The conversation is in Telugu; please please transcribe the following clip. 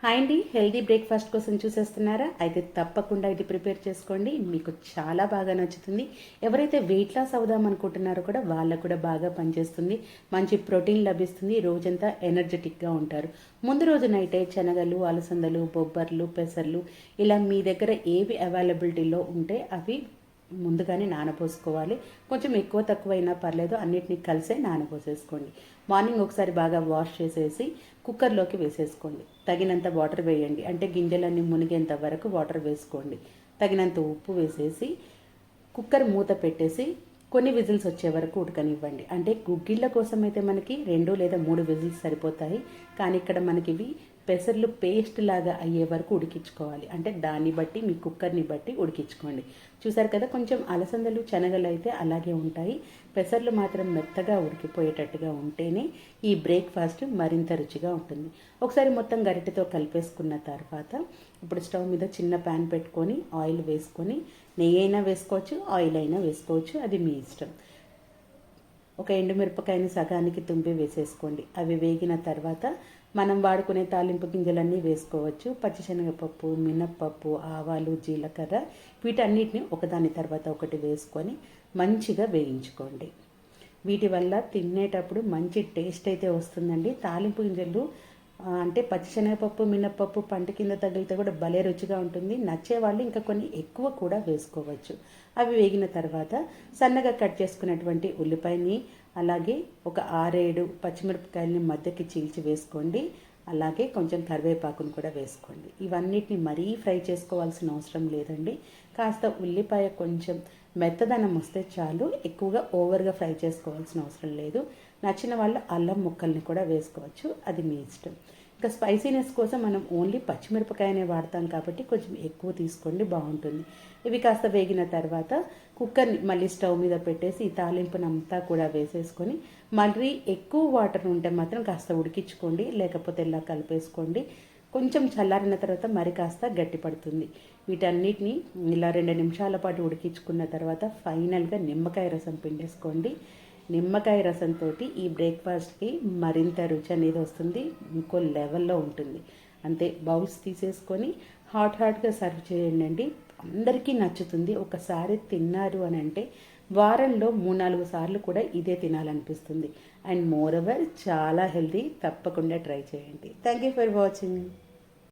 హాయ్ అండి, హెల్దీ బ్రేక్ఫాస్ట్ కోసం చూసేస్తున్నారా? అయితే తప్పకుండా ఇది ప్రిపేర్ చేసుకోండి, మీకు చాలా బాగా నచ్చుతుంది. ఎవరైతే వెయిట్ లాస్ అవుదాం అనుకుంటున్నారో కూడా వాళ్ళకు కూడా బాగా పనిచేస్తుంది. మంచి ప్రోటీన్ లభిస్తుంది, రోజంతా ఎనర్జెటిక్గా ఉంటారు. ముందు రోజు నైటే శనగలు, అలసందలు, బొబ్బర్లు, పెసర్లు ఇలా మీ దగ్గర ఏవి అవైలబిలిటీలో ఉంటే అవి ముందుగానే నానబోసుకోవాలి. కొంచెం ఎక్కువ తక్కువ అయినా పర్లేదు, అన్నిటినీ కలిసే నానబోసేసుకోండి. మార్నింగ్ ఒకసారి బాగా వాష్ చేసేసి కుక్కర్లోకి వేసేసుకోండి. తగినంత వాటర్ వేయండి, అంటే గింజలన్నీ మునిగేంత వరకు వాటర్ వేసుకోండి. తగినంత ఉప్పు వేసేసి కుక్కర్ మూత పెట్టేసి కొన్ని విజిల్స్ వచ్చే వరకు ఉడకనివ్వండి. అంటే గుగ్గిళ్ళ కోసం అయితే మనకి 2 లేదా 3 విజిల్స్ సరిపోతాయి. కానీ ఇక్కడ మనకి ఇవి పెసర్లు పేస్ట్ లాగా అయ్యే వరకు ఉడికించుకోవాలి. అంటే దాన్ని బట్టి మీ కుక్కర్ని బట్టి ఉడికించుకోండి. చూసారు కదా, కొంచెం అలసందలు శనగలు అయితే అలాగే ఉంటాయి. పెసర్లు మాత్రం మెత్తగా ఉడికిపోయేటట్టుగా ఉంటేనే ఈ బ్రేక్ఫాస్ట్ మరింత రుచిగా ఉంటుంది. ఒకసారి మొత్తం గరిటెతో కలిపేసుకున్న తర్వాత ఇప్పుడు స్టవ్ మీద చిన్న ప్యాన్ పెట్టుకొని ఆయిల్ వేసుకొని, నెయ్యి అయినా వేసుకోవచ్చు, ఆయిల్ అయినా వేసుకోవచ్చు, అది మీ ఇష్టం. ఒక ఎండుమిరపకాయని సగానికి తుంపి వేసేసుకోండి. అవి వేగిన తర్వాత మనం వాడుకునే తాలింపు గింజలన్నీ వేసుకోవచ్చు. పచ్చిశనగపప్పు, మినప్పప్పు, ఆవాలు, జీలకర్ర వీటన్నిటిని ఒకదాని తర్వాత ఒకటి వేసుకొని మంచిగా వేయించుకోండి. వీటి వల్ల తినేటప్పుడు మంచి టేస్ట్ అయితే వస్తుందండి. తాలింపు గింజలు అంటే పచ్చిశనగపప్పు, మినప్పప్పు పంట కింద తగిలితే కూడా భలే రుచిగా ఉంటుంది. నచ్చేవాళ్ళు ఇంకా కొన్ని ఎక్కువ కూడా వేసుకోవచ్చు. అవి వేగిన తర్వాత సన్నగా కట్ చేసుకున్నటువంటి ఉల్లిపాయని, అలాగే ఒక 6-7 పచ్చిమిరపకాయలని మధ్యకి చీల్చి వేసుకోండి. అలాగే కొంచెం కరివేపాకును కూడా వేసుకోండి. ఇవన్నిటిని మరీ ఫ్రై చేసుకోవాల్సిన అవసరం లేదండి. కాస్త ఉల్లిపాయ కొంచెం మెత్తదనం వస్తే చాలు, ఎక్కువగా ఓవర్గా ఫ్రై చేసుకోవాల్సిన అవసరం లేదు. నచ్చిన వాళ్ళు అల్లం ముక్కల్ని కూడా వేసుకోవచ్చు, అది మీ ఇష్టం. ఇంకా స్పైసీనెస్ కోసం మనం ఓన్లీ పచ్చిమిరపకాయనే వాడతాం కాబట్టి కొంచెం ఎక్కువ తీసుకోండి, బాగుంటుంది. ఇవి కాస్త వేగిన తర్వాత కుక్కర్ని మళ్ళీ స్టవ్ మీద పెట్టేసి ఈ తాలింపునంతా కూడా వేసేసుకొని, మళ్ళీ ఎక్కువ వాటర్ ఉంటే మాత్రం కాస్త ఉడికించుకోండి, లేకపోతే ఇలా కలిపేసుకోండి. కొంచెం చల్లారిన తర్వాత మరి కాస్త గట్టిపడుతుంది. వీటన్నిటిని ఇలా 2 నిమిషాల పాటు ఉడికించుకున్న తర్వాత ఫైనల్గా నిమ్మకాయ రసం పిండేసుకోండి. నిమ్మకాయ రసంతో ఈ బ్రేక్ఫాస్ట్కి మరింత రుచి అనేది వస్తుంది, ఇంకో లెవెల్లో ఉంటుంది. అంతే, బౌల్స్ తీసేసుకొని హాట్గా సర్వ్ చేయండి. అందరికీ నచ్చుతుంది. ఒకసారి తిన్నారు అని అంటే వారంలో 3-4 సార్లు కూడా ఇదే తినాలనిపిస్తుంది. అండ్ మోర్ ఓవర్ చాలా హెల్తీ. తప్పకుండా ట్రై చేయండి. Thank you for watching.